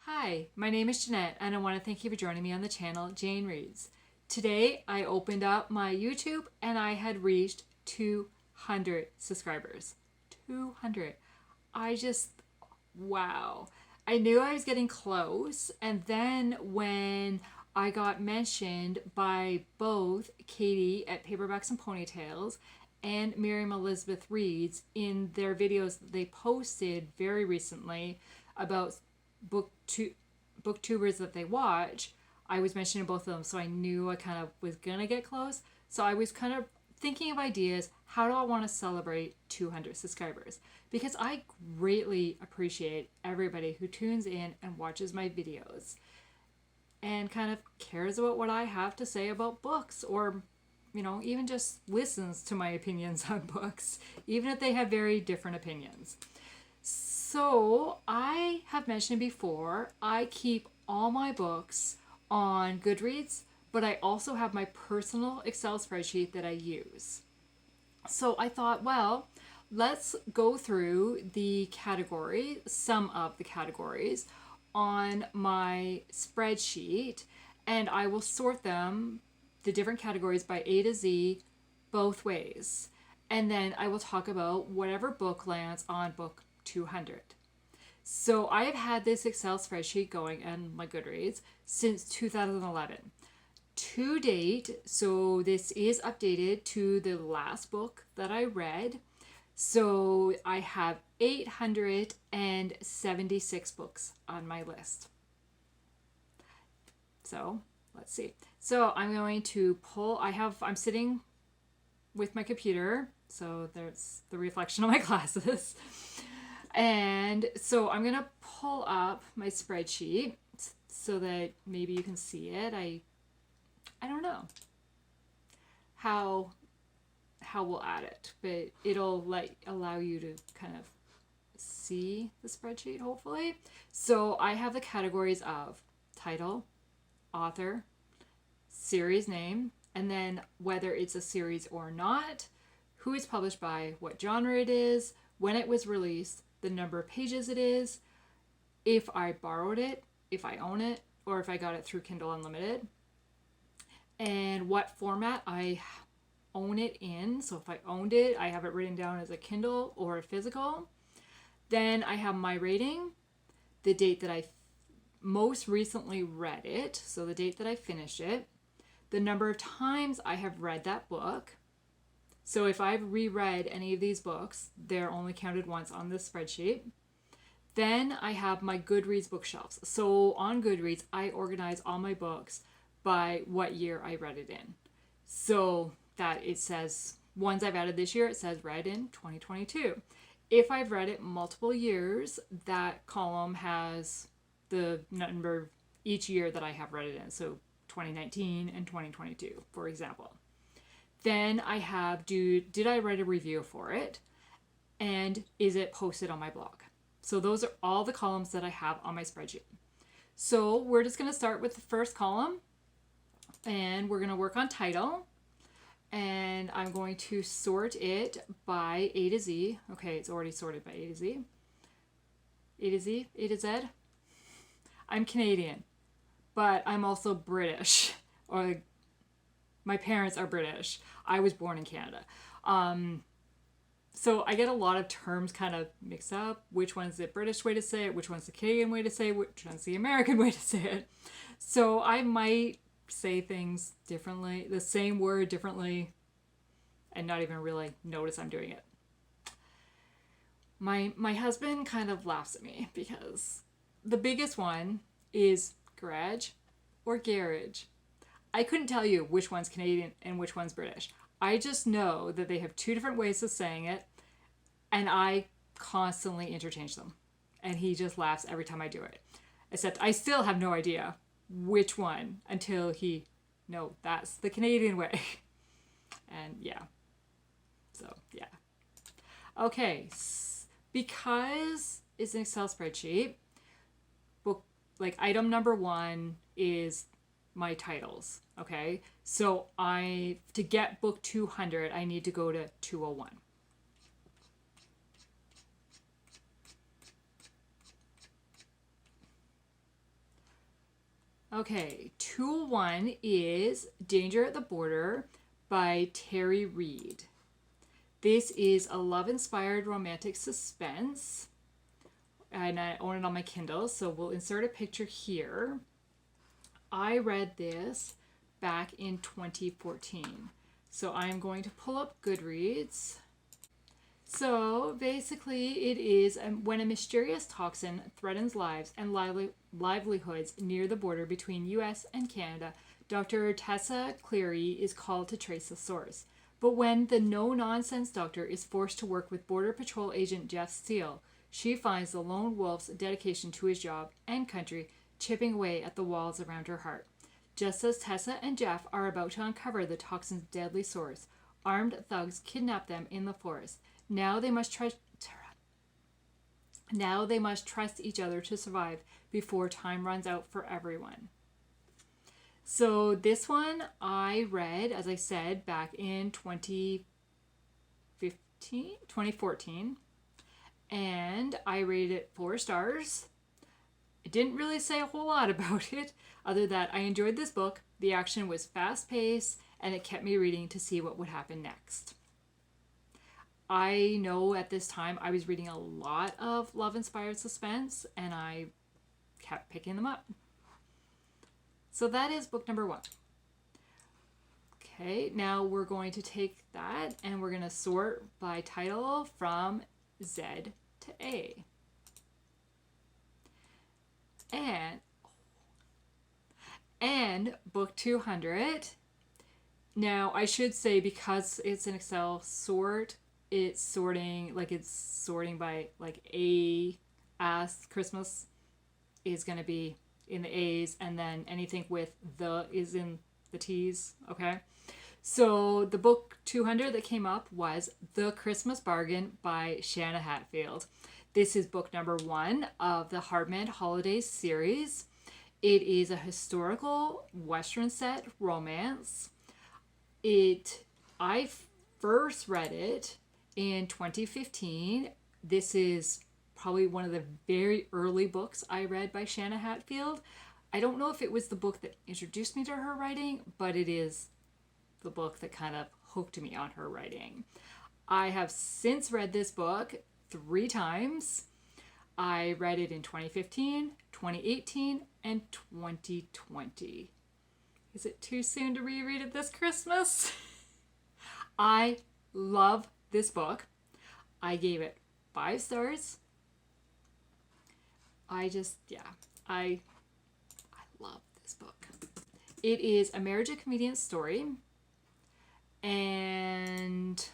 Hi, my name is Jeanette, and I want to thank you for joining me on the channel Jane Reads. Today, I opened up my YouTube and I had reached 200 subscribers. 200. I just, wow. I knew I was getting close, and then when I got mentioned by both Katie at Paperbacks and Ponytails and Miriam Elizabeth Reads in their videos that they posted very recently about booktubers that they watch, I was mentioning both of them, so I knew I kind of was gonna get close. So I was kind of thinking of ideas. How do I want to celebrate 200 subscribers? Because I greatly appreciate everybody who tunes in and watches my videos and kind of cares about what I have to say about books, or even just listens to my opinions on books, even if they have very different opinions. So, I have mentioned before, I keep all my books on Goodreads, but I also have my personal Excel spreadsheet that I use. So, I thought, well, let's go through some of the categories on my spreadsheet, and I will sort them, the different categories, by A to Z, both ways. And then I will talk about whatever book lands on book 200. So I have had this Excel spreadsheet going on my Goodreads since 2011. To date, so this is updated to the last book that I read. So I have 876 books on my list. So let's see. So I'm going to I'm sitting with my computer, so there's the reflection of my glasses. And so I'm going to pull up my spreadsheet so that maybe you can see it. I don't know how we'll add it, but it'll allow you to kind of see the spreadsheet, hopefully. So I have the categories of title, author, series name, and then whether it's a series or not, who it's published by, what genre it is, when it was released, the number of pages it is, if I borrowed it, if I own it, or if I got it through Kindle Unlimited, and what format I own it in. So if I owned it, I have it written down as a Kindle or a physical. Then I have my rating, the date that I most recently read it, so the date that I finished it, the number of times I have read that book. So if I've reread any of these books, they're only counted once on this spreadsheet. Then I have my Goodreads bookshelves. So on Goodreads, I organize all my books by what year I read it in. So that it says, ones I've added this year, it says read in 2022. If I've read it multiple years, that column has the number each year that I have read it in. So 2019 and 2022, for example. Then I have, did I write a review for it? And is it posted on my blog? So those are all the columns that I have on my spreadsheet. So we're just going to start with the first column, and we're going to work on title. And I'm going to sort it by A to Z. Okay, it's already sorted by A to Z. A to Z, A to Z. I'm Canadian, but I'm also British, or my parents are British. I was born in Canada. So I get a lot of terms kind of mixed up. Which one's the British way to say it? Which one's the Canadian way to say it? Which one's the American way to say it? So I might say things differently, the same word differently, and not even really notice I'm doing it. My husband kind of laughs at me because the biggest one is garage or garage. I couldn't tell you which one's Canadian and which one's British. I just know that they have two different ways of saying it, and I constantly interchange them. And he just laughs every time I do it. Except I still have no idea which one until no, that's the Canadian way. And yeah. So, yeah. Okay. Because it's an Excel spreadsheet, item number 1 is my titles. Okay, so to get book 200, I need to go to 201. Okay, tool one is Danger at the Border by Terry Reid. This is a love-inspired romantic suspense, and I own it on my Kindle, so we'll insert a picture here. I read this back in 2014. So I'm going to pull up Goodreads. So basically, it is when a mysterious toxin threatens lives and livelihoods near the border between US and Canada, Dr. Tessa Cleary is called to trace the source. But when the no-nonsense doctor is forced to work with Border Patrol agent Jeff Steele, she finds the lone wolf's dedication to his job and country chipping away at the walls around her heart. Just as Tessa and Jeff are about to uncover the toxin's deadly source, armed thugs kidnap them in the forest. Now they must trust each other to survive before time runs out for everyone. So this one I read, as I said, back in 2014, and I rated it 4 stars. It didn't really say a whole lot about it, other than I enjoyed this book, the action was fast-paced, and it kept me reading to see what would happen next. I know at this time I was reading a lot of love-inspired suspense, and I kept picking them up. So that is book number 1. Okay, now we're going to take that and we're going to sort by title from Z to A. And book 200. Now I should say, because it's an Excel sort, it's sorting by like A as Christmas is going to be in the A's, and then anything with the is in the T's. Okay, so the book 200 that came up was The Christmas Bargain by Shanna Hatfield. This is book number 1 of the Hardman Holidays series. It is a historical Western set romance. I first read it in 2015. This is probably one of the very early books I read by Shanna Hatfield. I don't know if it was the book that introduced me to her writing, but it is the book that kind of hooked me on her writing. I have since read this book 3 times. I read it in 2015, 2018, and 2020. Is it too soon to reread it this Christmas? I love this book. I gave it 5 stars. I love this book. It is a marriage and convenience story, and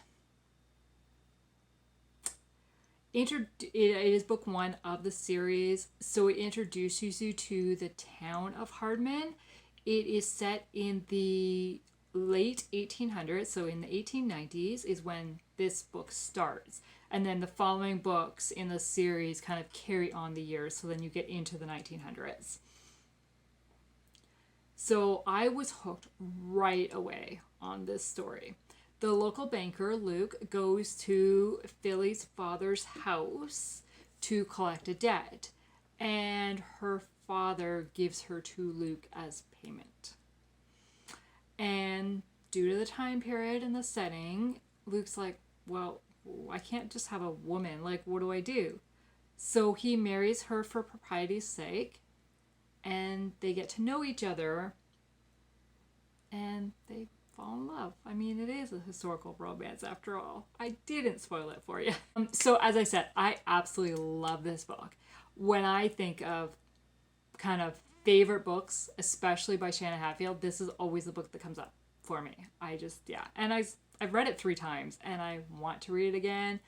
it is book 1 of the series, so it introduces you to the town of Hardman. It is set in the late 1800s, so in the 1890s is when this book starts. And then the following books in the series kind of carry on the years, so then you get into the 1900s. So I was hooked right away on this story. The local banker, Luke, goes to Philly's father's house to collect a debt, and her father gives her to Luke as payment. And due to the time period and the setting, Luke's like, well, I can't just have a woman. Like, what do I do? So he marries her for propriety's sake, and they get to know each other, and they fall in love. I mean, it is a historical romance after all. I didn't spoil it for you. So as I said, I absolutely love this book. When I think of kind of favorite books, especially by Shanna Hatfield, this is always the book that comes up for me. And I've read it 3 times, and I want to read it again.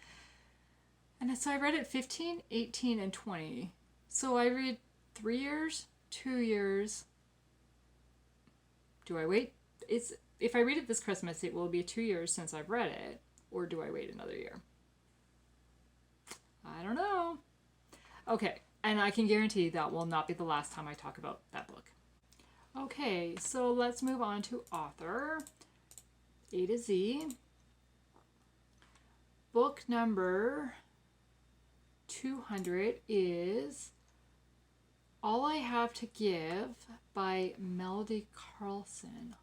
And so I read it 15, 18, and 20. So I read 3 years, 2 years. Do I wait? If I read it this Christmas, it will be 2 years since I've read it, or do I wait another year? I don't know. Okay, and I can guarantee that will not be the last time I talk about that book. Okay, so let's move on to author. A to Z. Book number 200 is All I Have to Give by Melody Carlson.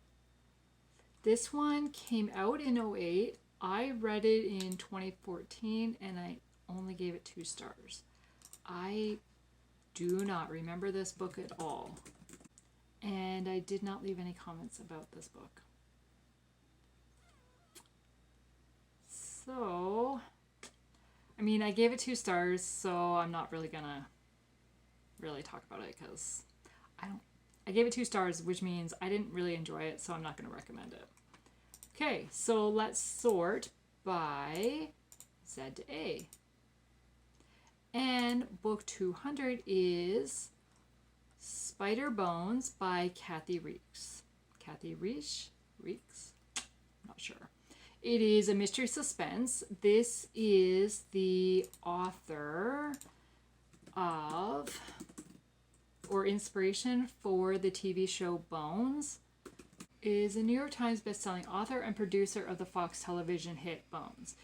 This one came out in '08. I read it in 2014 and I only gave it 2 stars. I do not remember this book at all. And I did not leave any comments about this book. So, I mean, I gave it 2 stars, so I'm not really gonna really talk about it because I gave it 2 stars, which means I didn't really enjoy it, so I'm not gonna recommend it. Okay, so let's sort by Z to A. And book 200 is Spider Bones by Kathy Reeks. Kathy Reeks? Not sure. It is a mystery suspense. This is the author of, or inspiration for, the TV show Bones. Is a New York Times bestselling author and producer of the Fox television hit Bones.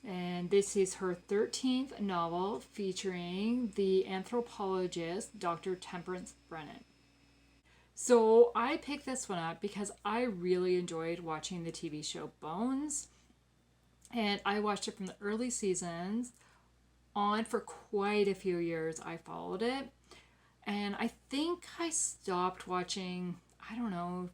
And this is her 13th novel featuring the anthropologist Dr. Temperance Brennan. So I picked this one up because I really enjoyed watching the TV show Bones. And I watched it from the early seasons on for quite a few years. I followed it. And I think I stopped watching, I don't know,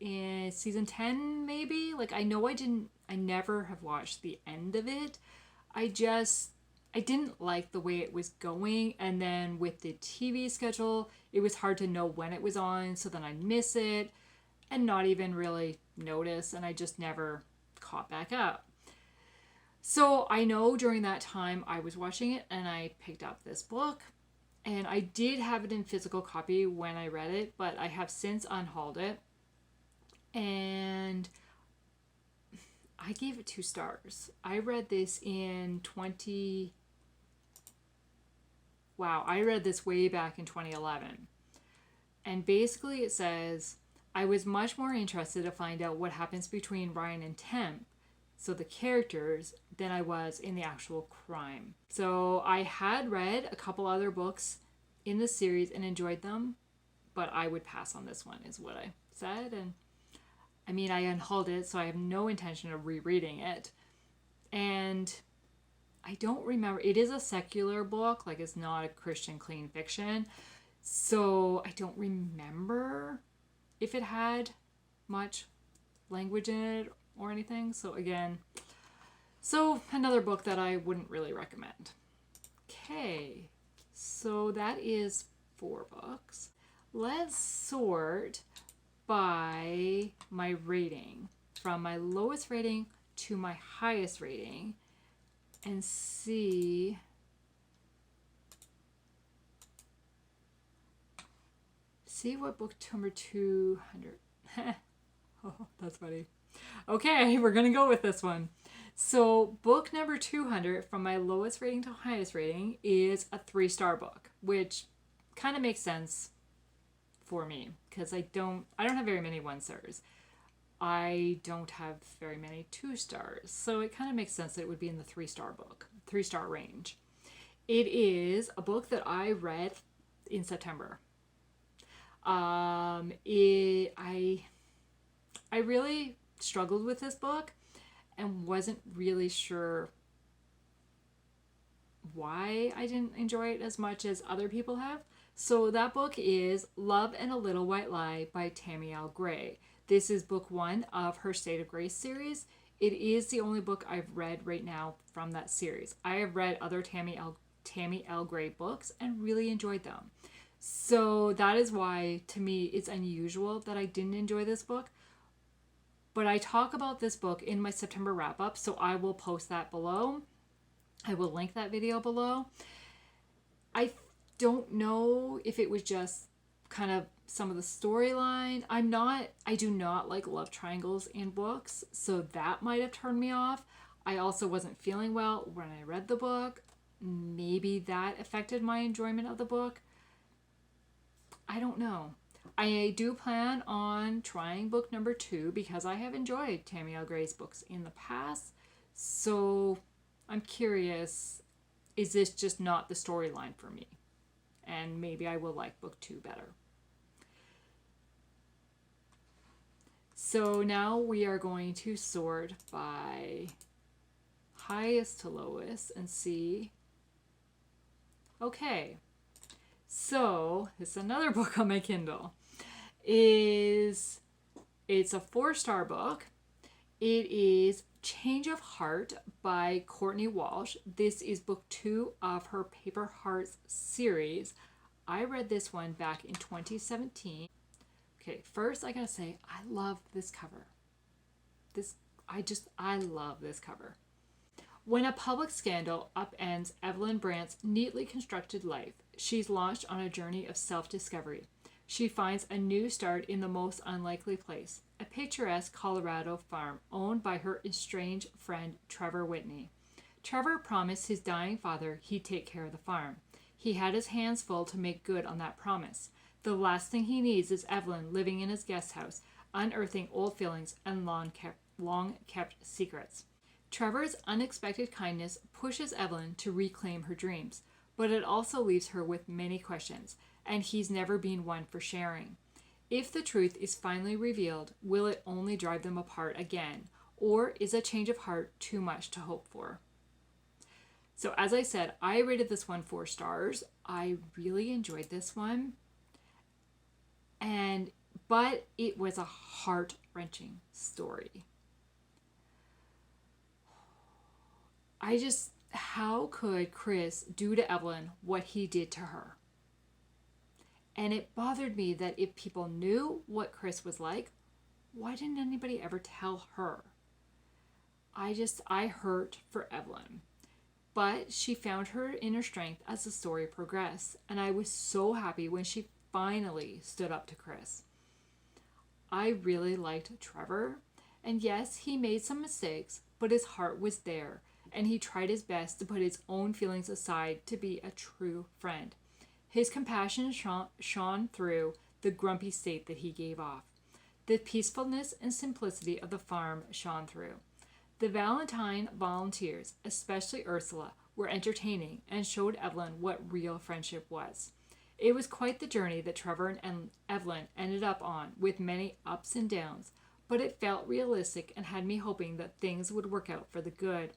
in season 10 maybe. Like, I know I never have watched the end of it. I didn't like the way it was going, and then with the TV schedule it was hard to know when it was on, so then I'd miss it and not even really notice, and I just never caught back up. So I know during that time I was watching it and I picked up this book. And I did have it in physical copy when I read it, but I have since unhauled it. And I gave it 2 stars. I read this in I read this way back in 2011. And basically it says, I was much more interested to find out what happens between Ryan and Temp, so the characters, than I was in the actual crime. So I had read a couple other books in the series and enjoyed them, but I would pass on this one, is what I said. And I mean, I unhauled it, so I have no intention of rereading it. And I don't remember, it is a secular book, like it's not a Christian clean fiction, so I don't remember if it had much language in it or anything. So again, another book that I wouldn't really recommend. Okay, so that is 4 books. Let's sort by my rating, from my lowest rating to my highest rating, and see what book number 200. Oh, that's funny. Okay, we're gonna go with this one. So book number 200, from my lowest rating to highest rating, is a 3-star book, which kind of makes sense for me because I don't have very many 1 stars. I don't have very many 2 stars, so it kind of makes sense that it would be in the 3-star range. It is a book that I read in September. I really struggled with this book and wasn't really sure why I didn't enjoy it as much as other people have. So that book is Love and a Little White Lie by Tammy L. Gray. This is book 1 of her State of Grace series. It is the only book I've read right now from that series. I have read other Tammy L. Gray books and really enjoyed them. So that is why, to me, it's unusual that I didn't enjoy this book. But I talk about this book in my September wrap-up, so I will post that below. I will link that video below. I don't know if it was just kind of some of the storyline. I do not like love triangles in books, so that might have turned me off. I also wasn't feeling well when I read the book. Maybe that affected my enjoyment of the book. I don't know. I do plan on trying book number 2 because I have enjoyed Tammy L. Gray's books in the past. So I'm curious, is this just not the storyline for me? and maybe I will like book 2 better. So now we are going to sort by highest to lowest and see. Okay, so this is another book on my Kindle. It's a 4-star book. It is Change of Heart by Courtney Walsh. This is book 2 of her Paper Hearts series. I read this one back in 2017. Okay, first I gotta say, I love this cover. I love this cover. When a public scandal upends Evelyn Brandt's neatly constructed life, she's launched on a journey of self-discovery. She finds a new start in the most unlikely place, a picturesque Colorado farm owned by her estranged friend Trevor Whitney. Trevor promised his dying father he'd take care of the farm. He had his hands full to make good on that promise. The last thing he needs is Evelyn living in his guest house, unearthing old feelings and long-kept secrets. Trevor's unexpected kindness pushes Evelyn to reclaim her dreams, but it also leaves her with many questions, and he's never been one for sharing. If the truth is finally revealed, will it only drive them apart again, or is a change of heart too much to hope for? So as I said, I rated this one 4 stars. I really enjoyed this one, but it was a heart-wrenching story. How could Chris do to Evelyn what he did to her? And it bothered me that if people knew what Chris was like, why didn't anybody ever tell her? I hurt for Evelyn. But she found her inner strength as the story progressed, and I was so happy when she finally stood up to Chris. I really liked Trevor, and yes, he made some mistakes, but his heart was there, and he tried his best to put his own feelings aside to be a true friend. His compassion shone through the grumpy state that he gave off. The peacefulness and simplicity of the farm shone through. The Valentine volunteers, especially Ursula, were entertaining and showed Evelyn what real friendship was. It was quite the journey that Trevor and Evelyn ended up on, with many ups and downs, but it felt realistic and had me hoping that things would work out for the good.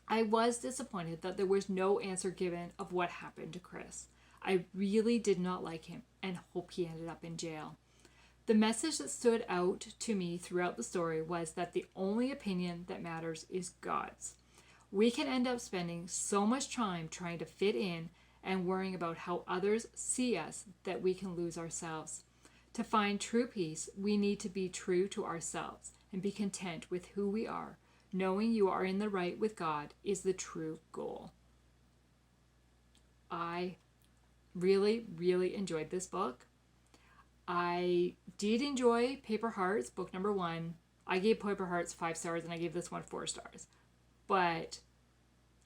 I was disappointed that there was no answer given of what happened to Chris. I really did not like him and hope he ended up in jail. The message that stood out to me throughout the story was that the only opinion that matters is God's. We can end up spending so much time trying to fit in and worrying about how others see us that we can lose ourselves. To find true peace, we need to be true to ourselves and be content with who we are. Knowing you are in the right with God is the true goal. I really, really enjoyed this book. I did enjoy Paper Hearts, book number 1. I gave Paper Hearts 5 stars and I gave this one 4 stars. But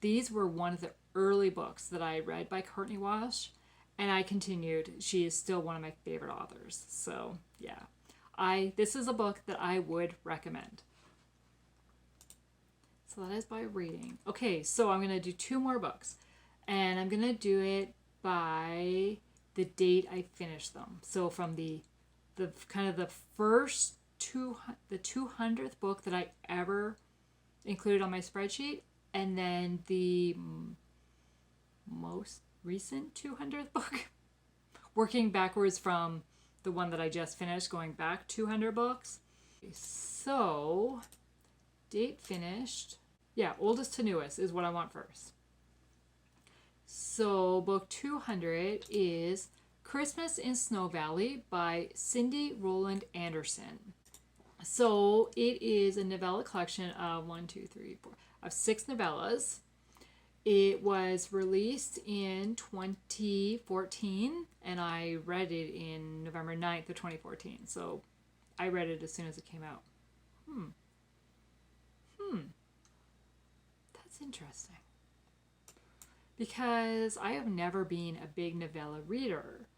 these were one of the early books that I read by Courtney Walsh, and I continued. She is still one of my favorite authors. So yeah, this is a book that I would recommend. So that is by rating. Okay, so I'm going to do 2 more books, and I'm going to do it by the date I finished them. So from the kind of the first the 200th book that I ever included on my spreadsheet, and then the most recent 200th book, working backwards from the one that I just finished, going back 200 books. So date finished. Yeah, oldest to newest is what I want first. So book 200 is Christmas in Snow Valley by Cindy Rowland Anderson. So it is a novella collection of 6 novellas. It was released in 2014, and I read it in November 9th of 2014. So I read it as soon as it came out. That's interesting. Because I have never been a big novella reader.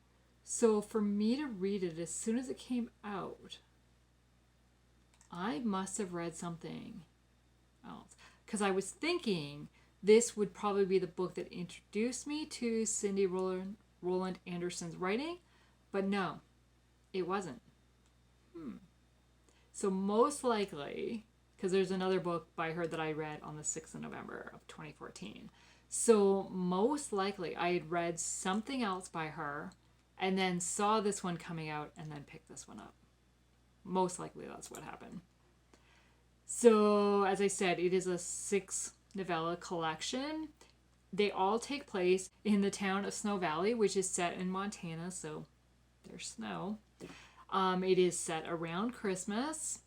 So for me to read it as soon as it came out, I must have read something else. Because I was thinking this would probably be the book that introduced me to Cindy Rowland Roland Anderson's writing, but no, it wasn't. So most likely, because there's another book by her that I read on the 6th of November of 2014. So most likely I had read something else by her and then saw this one coming out and then picked this one up. Most likely that's what happened. So as I said, it is a 6-novella collection. They all take place in the town of Snow Valley, which is set in Montana, so there's snow. It is set around Christmas.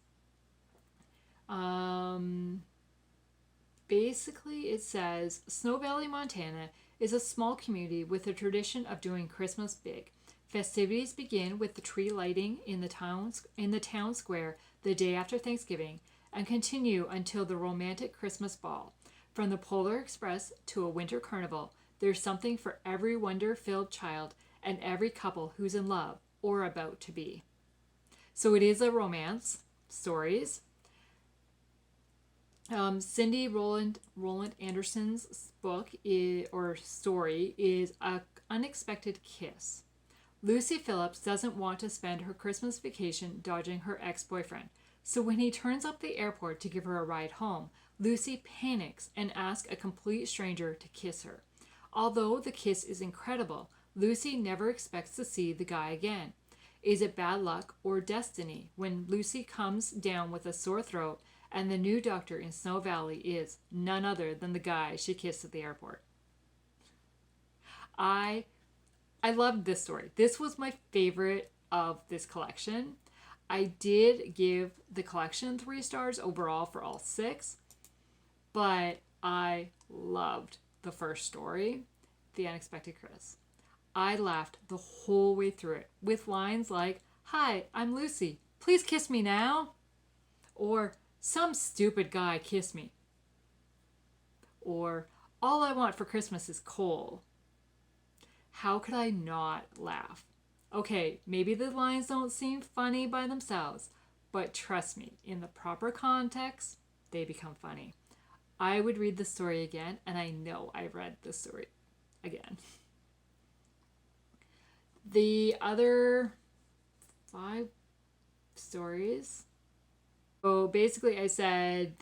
Basically, it says Snow Valley, Montana is a small community with a tradition of doing Christmas big. Festivities begin with the tree lighting in the town square the day after Thanksgiving and continue until the romantic Christmas ball. From the Polar Express to a winter carnival, there's something for every wonder-filled child and every couple who's in love or about to be. So it is a romance stories. Cindy Roland Anderson's book or story is An Unexpected Kiss. Lucy Phillips doesn't want to spend her Christmas vacation dodging her ex-boyfriend. So when he turns up the airport to give her a ride home, Lucy panics and asks a complete stranger to kiss her. Although the kiss is incredible, Lucy never expects to see the guy again. Is it bad luck or destiny when Lucy comes down with a sore throat and the new doctor in Snow Valley is none other than the guy she kissed at the airport? I loved this story. This was my favorite of this collection. I did give the collection 3 stars overall for all 6, but I loved the first story, The Unexpected Kiss. I laughed the whole way through it with lines like, "Hi, I'm Lucy. Please kiss me now." Or, "Some stupid guy kiss me." Or, "All I want for Christmas is coal." How could I not laugh? Okay, maybe the lines don't seem funny by themselves, but trust me, in the proper context, they become funny. I would read the story again, and I know I read the story again. The other 5 stories. So basically I said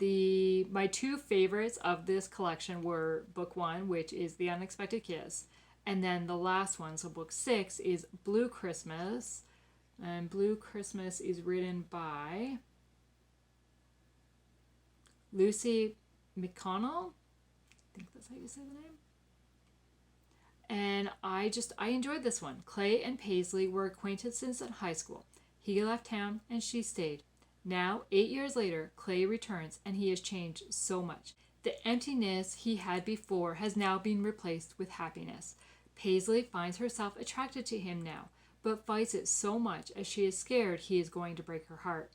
my 2 favorites of this collection were book 1, which is The Unexpected Kiss, and then the last one, so book 6, is Blue Christmas. And Blue Christmas is written by Lucy McConnell. I think that's how you say the name. And I enjoyed this one. Clay and Paisley were acquaintances in high school. He left town and she stayed. Now, 8 years later, Clay returns and he has changed so much. The emptiness he had before has now been replaced with happiness. Paisley finds herself attracted to him now, but fights it so much as she is scared he is going to break her heart.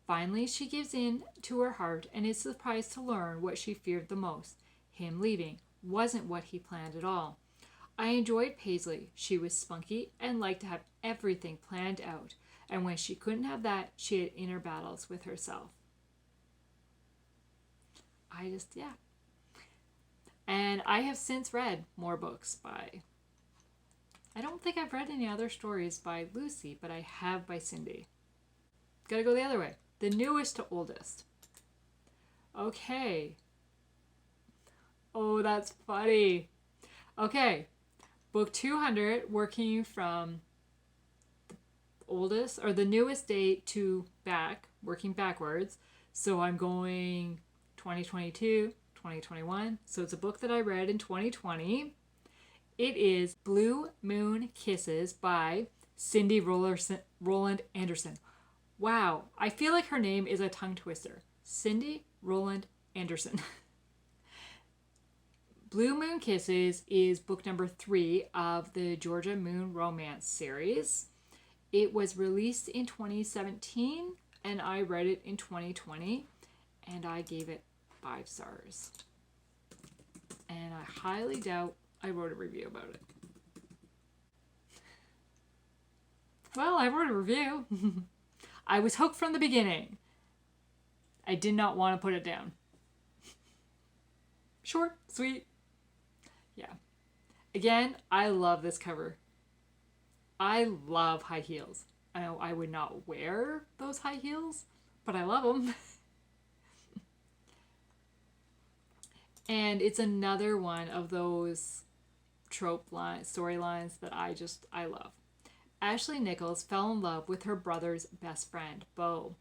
Finally, she gives in to her heart and is surprised to learn what she feared the most. Him leaving wasn't what he planned at all. I enjoyed Paisley. She was spunky and liked to have everything planned out. And when she couldn't have that, she had inner battles with herself. Yeah. And I have since read more books by... I don't think I've read any other stories by Lucy, but I have by Cindy. Gotta go the other way. The newest to oldest. Okay. Oh, that's funny. Okay. Book 200, working from the oldest or the newest date to working backwards. So I'm going 2022, 2021. So it's a book that I read in 2020. It is Blue Moon Kisses by Cindy Roland Anderson. Wow, I feel like her name is a tongue twister. Cindy Roland Anderson. Blue Moon Kisses is book number 3 of the Georgia Moon Romance series. It was released in 2017 and I read it in 2020 and I gave it 5 stars. And I highly doubt I wrote a review about it. Well, I wrote a review. I was hooked from the beginning. I did not want to put it down. Short, sweet. Yeah. Again, I love this cover. I love high heels. I know I would not wear those high heels, but I love them. And it's another one of those storylines that I love. Ashley Nichols fell in love with her brother's best friend, Beau,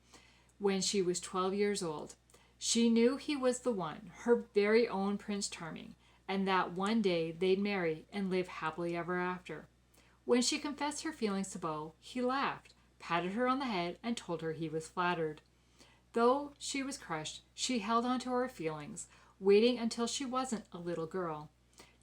when she was 12 years old. She knew he was the one, her very own Prince Charming, and that one day they'd marry and live happily ever after. When she confessed her feelings to Beau, he laughed, patted her on the head, and told her he was flattered. Though she was crushed, she held on to her feelings, waiting until she wasn't a little girl.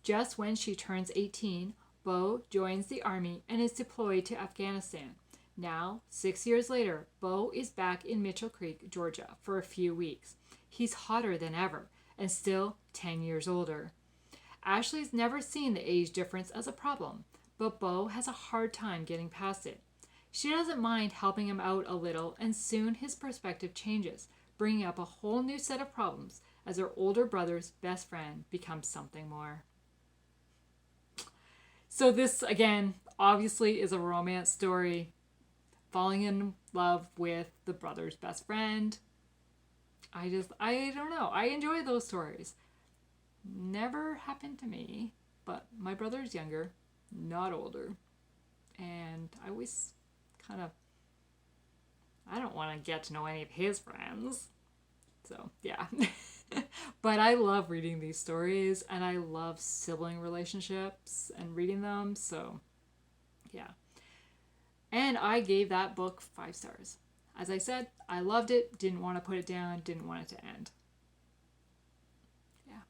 Just when she turns 18, Beau joins the army and is deployed to Afghanistan. Now, 6 years later, Beau is back in Mitchell Creek, Georgia, for a few weeks. He's hotter than ever, and still 10 years older. Ashley's never seen the age difference as a problem, but Beau has a hard time getting past it. She doesn't mind helping him out a little, and soon his perspective changes, bringing up a whole new set of problems as her older brother's best friend becomes something more. So this, again, obviously is a romance story. Falling in love with the brother's best friend. I don't know. I enjoy those stories. Never happened to me, but my brother's younger, not older. And I always I don't want to get to know any of his friends. So, yeah. But I love reading these stories, and I love sibling relationships and reading them. So, yeah. And I gave that book 5 stars. As I said, I loved it, didn't want to put it down, didn't want it to end. Yeah.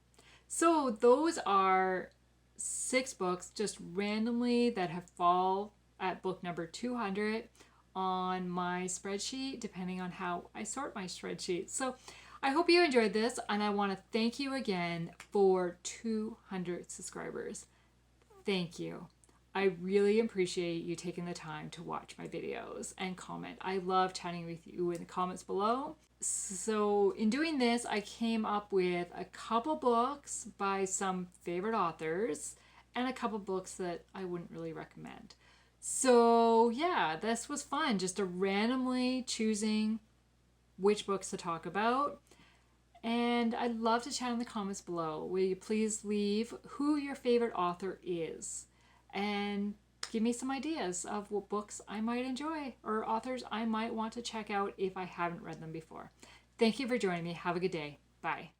So those are 6 books just randomly that have fall at book number 200 on my spreadsheet, depending on how I sort my spreadsheet. So I hope you enjoyed this, and I want to thank you again for 200 subscribers. Thank you. I really appreciate you taking the time to watch my videos and comment. I love chatting with you in the comments below. So in doing this, I came up with a couple books by some favorite authors and a couple books that I wouldn't really recommend. So yeah, this was fun, just a randomly choosing which books to talk about. And I'd love to chat in the comments below. Will you please leave who your favorite author is? And give me some ideas of what books I might enjoy or authors I might want to check out if I haven't read them before. Thank you for joining me. Have a good day. Bye.